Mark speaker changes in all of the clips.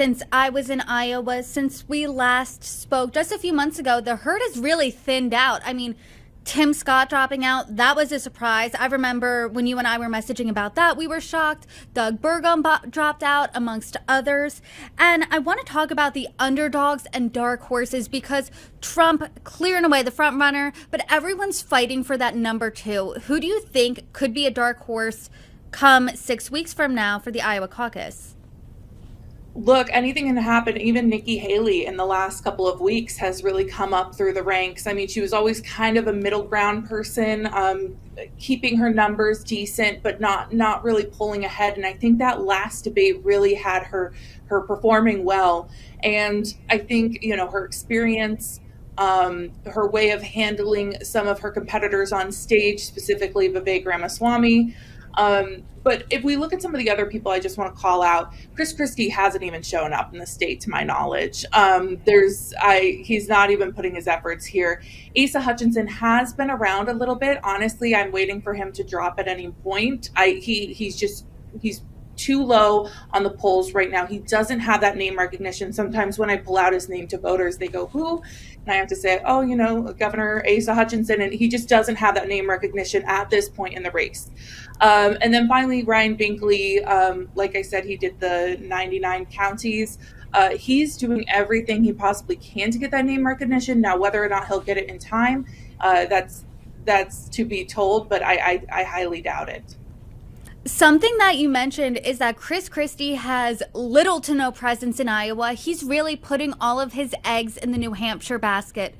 Speaker 1: Since I was in Iowa, since we last spoke just a few months ago, the herd has really thinned out. I mean, Tim Scott dropping out, that was a surprise. I remember when you and I were messaging about that, we were shocked. Doug Burgum dropped out, amongst others. And I want to talk about the underdogs and dark horses because Trump clearing away the front runner, but everyone's fighting for that number two. Who do you think could be a dark horse come 6 weeks from now for the Iowa caucus?
Speaker 2: Look, anything can happen. Even Nikki Haley in the last couple of weeks has really come up through the ranks. I mean, she was always kind of a middle ground person, keeping her numbers decent, but not really pulling ahead. And I think that last debate really had her performing well. And I think her experience, her way of handling some of her competitors on stage, specifically Vivek Ramaswamy. But if we look at some of the other people, I just want to call out Chris Christie hasn't even shown up in the state, to my knowledge. He's not even putting his efforts here. Asa Hutchinson has been around a little bit. Honestly, I'm waiting for him to drop at any point. He's too low on the polls right now. He doesn't have that name recognition. Sometimes when I pull out his name to voters, they go, who? And I have to say, oh, Governor Asa Hutchinson. And he just doesn't have that name recognition at this point in the race. And then finally, Ryan Binkley, like I said, he did the 99 counties. He's doing everything he possibly can to get that name recognition. Now, whether or not he'll get it in time, that's to be told, but I highly doubt it.
Speaker 1: Something that you mentioned is that Chris Christie has little to no presence in Iowa. He's really putting all of his eggs in the New Hampshire basket.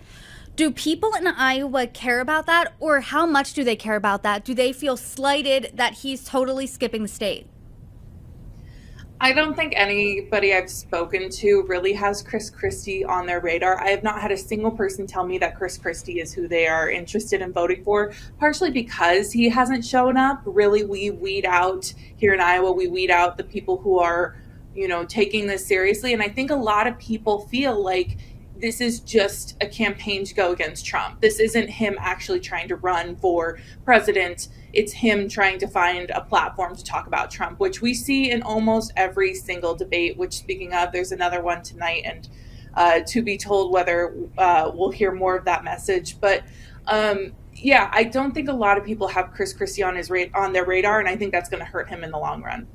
Speaker 1: Do people in Iowa care about that, or how much do they care about that? Do they feel slighted that he's totally skipping the state?
Speaker 2: I don't think anybody I've spoken to really has Chris Christie on their radar. I have not had a single person tell me that Chris Christie is who they are interested in voting for, partially because he hasn't shown up. Really, we weed out here in Iowa, we weed out the people who are, taking this seriously. And I think a lot of people feel like this is just a campaign to go against Trump. This isn't him actually trying to run for president. It's him trying to find a platform to talk about Trump, which we see in almost every single debate, which, speaking of, there's another one tonight, and to be told whether we'll hear more of that message. But yeah, I don't think a lot of people have Chris Christie on their radar, and I think that's going to hurt him in the long run.